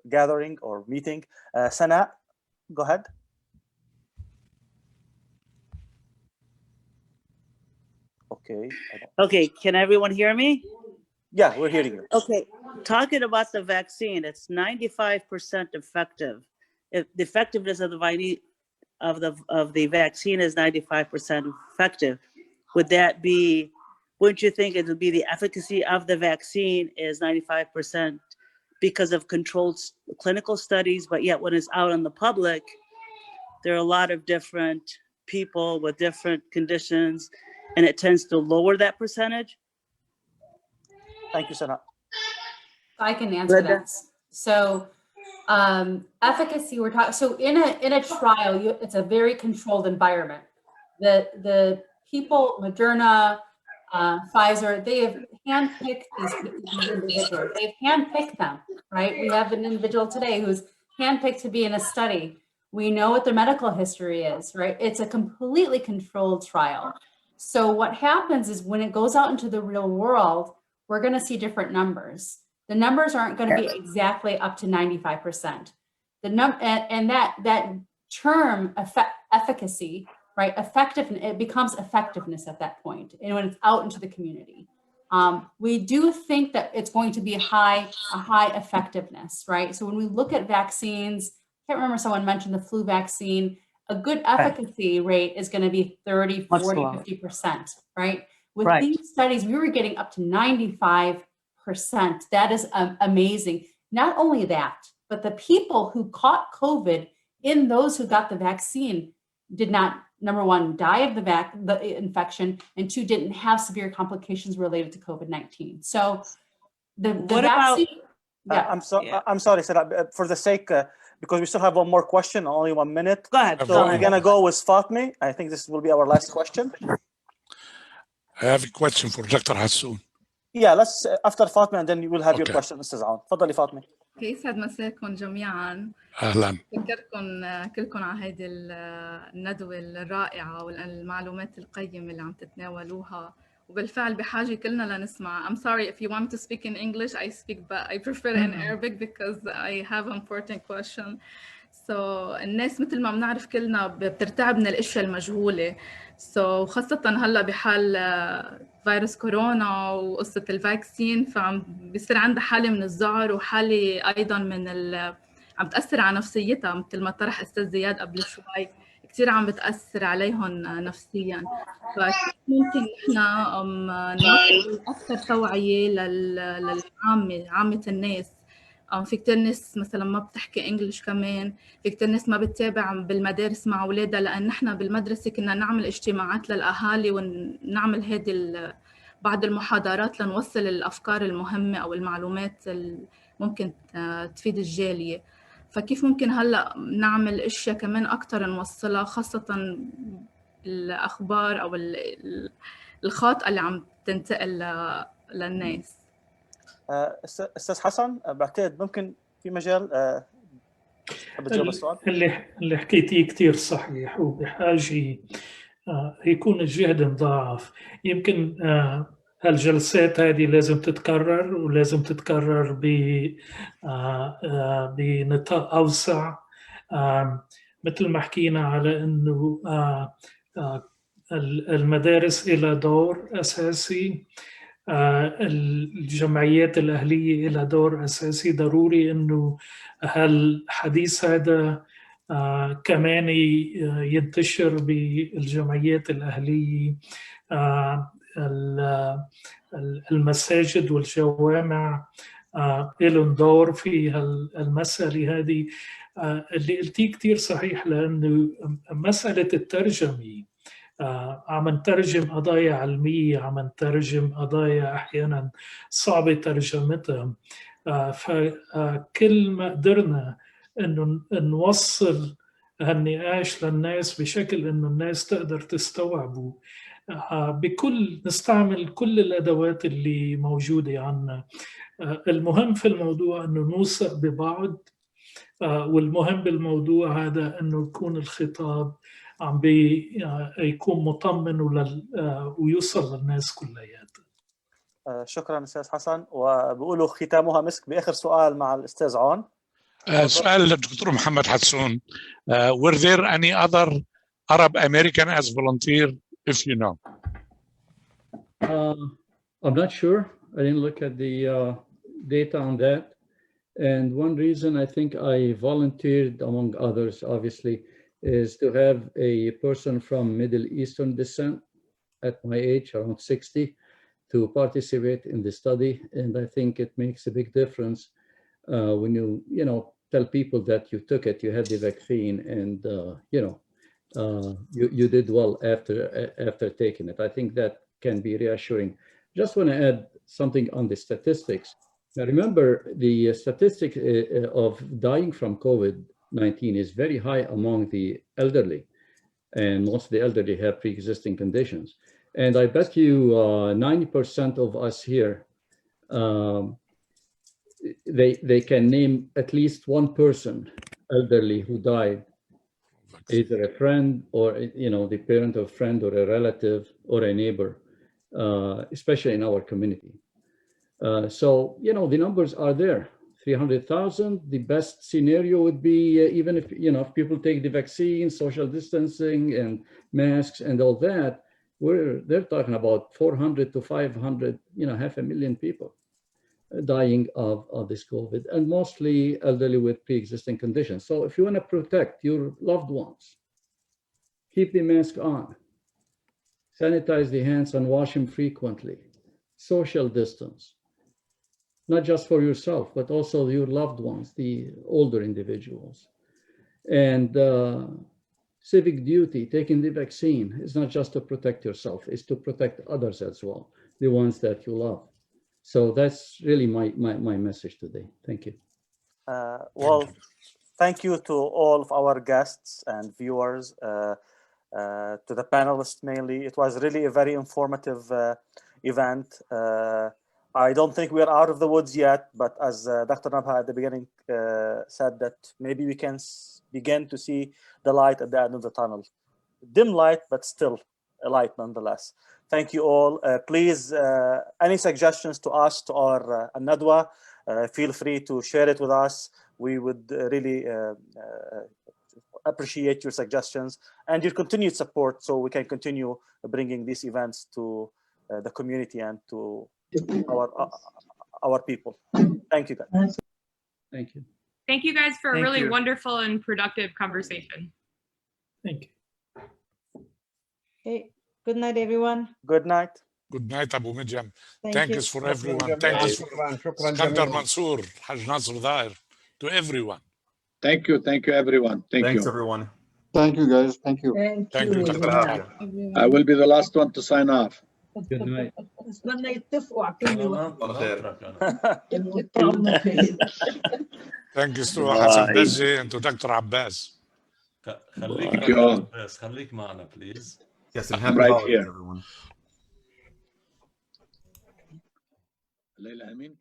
gathering or meeting. Sana, go ahead. Okay, can everyone hear me? Yeah, we're hearing you. Okay, talking about the vaccine, it's 95% effective. If the effectiveness of the vaccine is 95% effective, would that be? Wouldn't you think it would be the efficacy of the vaccine is 95% because of controlled clinical studies, but yet when it's out in the public, there are a lot of different people with different conditions, and it tends to lower that percentage? Thank you, Sana. I can answer that. So efficacy, we're talking, so in a trial, it's a very controlled environment. The people, Moderna, Pfizer, they have handpicked these individuals. They've handpicked them, right? We have an individual today who's handpicked to be in a study. We know what their medical history is, right? It's a completely controlled trial. So what happens is when it goes out into the real world, we're going to see different numbers. The numbers aren't going to be exactly up to 95%. And that term efficacy, right? Effectiveness, it becomes effectiveness at that point, and when it's out into the community. We do think that it's going to be a high effectiveness, right? So when we look at vaccines, I can't remember, someone mentioned the flu vaccine, a good efficacy rate is going to be 30, 40, 50%, right? With these studies, we were getting up to 95%. That is amazing. Not only that, but the people who caught COVID in those who got the vaccine did not, number one, die of the infection, and two, didn't have severe complications related to COVID-19. So the vaccine. I'm sorry, Sarah, for the sake, because we still have one more question, only 1 minute. Go ahead. So we're going to go with Fatmi. I think this will be our last question. I have a question for Dr. Hassoun. Yeah, let's after Fatmi, and then you will have your question, Mr. Zaun. تفضلي فاطمة. يسعد مساكم جميعا. اهلا. بشكركم كلكم على هذه الندوة الرائعة والمعلومات القيمة اللي عم تتناولوها، وبالفعل بحاجة كلنا لنسمع. I'm sorry if you want me to speak in English, I prefer in Arabic because I have an important question. So الناس مثل ما بنعرف كلنا بترتعب من الاشياء المجهولة. So خاصة هلا بحال فيروس كورونا وقصة الفاكسين، فعم بيصير عندها حالة من الذعر وحالة أيضا من عم تأثر على نفسيتها، مثل ما طرح أستاذ زياد قبل شوي، كتير عم بتأثر عليهم نفسيا. فممكن نحن نوصل أكثر توعية عامة الناس. في كتير ناس مثلا ما بتحكي انجلش، كمان في كتير ناس ما بتتابع بالمدارس مع اولادها، لان نحن بالمدرسه كنا نعمل اجتماعات للاهالي ونعمل هذه بعض المحاضرات لنوصل الافكار المهمه او المعلومات اللي ممكن تفيد الجاليه. فكيف ممكن هلا نعمل اشياء كمان اكثر نوصلها، خاصه الاخبار او الخاطئه اللي عم تنتقل للناس. استاذ حسن، بعتقد ممكن في مجال تحب تجاوب السؤال؟ اللي حكيتيه كثير صحيح، وبحاجه يكون الجهد مضاعف. يمكن هالجلسات هذه لازم تتكرر، ولازم تتكرر بنطاق اوسع. مثل ما حكينا على انه المدارس لها دور اساسي، الجمعيات الأهلية لها دور أساسي. ضروري إنه هالحديث هذا كمان ينتشر بالجمعيات الأهلية. المساجد والجوامع لهم دور في المسألة هذه. اللي قلتيه كتير صحيح، لأنه مسألة الترجمة، عم نترجم قضايا علمية، عم نترجم قضايا أحيانا صعبة ترجمتها. فكل ما قدرنا إنه نوصل هالنقاش للناس بشكل إنه الناس تقدر تستوعبه، نستعمل كل الأدوات اللي موجودة عنا. المهم في الموضوع إنه نوثق ببعض، والمهم بالموضوع هذا إنه يكون الخطاب عم يكون مطمن ويوصل للناس كلياتها. شكرا أستاذ حسن. وبيقولوا ختامها مسك بآخر سؤال مع الأستاذ عون. سؤال للدكتور محمد حسون. Were there any other Arab American as volunteer, if you know? I'm not sure. I didn't look at the data on that. And one reason I think I volunteered, among others, obviously, is to have a person from Middle Eastern descent at my age, around 60, to participate in the study. And I think it makes a big difference when you know, tell people that you took it, you had the vaccine, and you did well after taking it. I think that can be reassuring. Just want to add something on the statistics. Now remember, the statistic of dying from COVID-19 is very high among the elderly, and most of the elderly have pre-existing conditions. And I bet you 90% of us here, they can name at least one person elderly who died, either a friend or the parent of a friend or a relative or a neighbor, especially in our community. So the numbers are there. 300,000. The best scenario would be even if if people take the vaccine, social distancing, and masks and all that. They're talking about 400 to 500, 500,000 people dying of this COVID, and mostly elderly with pre-existing conditions. So if you want to protect your loved ones, keep the mask on, sanitize the hands and wash them frequently, social distance, not just for yourself, but also your loved ones, the older individuals. And civic duty, taking the vaccine, is not just to protect yourself, it's to protect others as well, the ones that you love. So that's really my message today. Thank you. Well, thank you to all of our guests and viewers, to the panelists mainly. It was really a very informative event. I don't think we're out of the woods yet, but as Dr. Nabha at the beginning said, that maybe we can begin to see the light at the end of the tunnel. Dim light, but still a light nonetheless. Thank you all. Please, any suggestions to us, to our ALNADWA, feel free to share it with us. We would really appreciate your suggestions and your continued support so we can continue bringing these events to the community and to our people. Thank you, guys. Thank you. Thank you guys for a Thank really you. wonderful and productive conversation. Thank you. Hey, good night, everyone. Good night. Good night, Abu Mijam. Thank Thanks you. for everyone. Thanks for Skandar Mansour, Haj Nasr Dair, to everyone. Thank you everyone. Thanks everyone. Thank you, guys. Thank you. Thank you, Dr. Tahir. I will be the last one to sign off. Good night. اتمنى يتفقوا على كلمه الله خير. Thanks to Hassan Dajji and to Dr. Abbas. Thank you all. خليك معنا please. Yes, and I'm happy right holidays here. everyone. ليلى أمين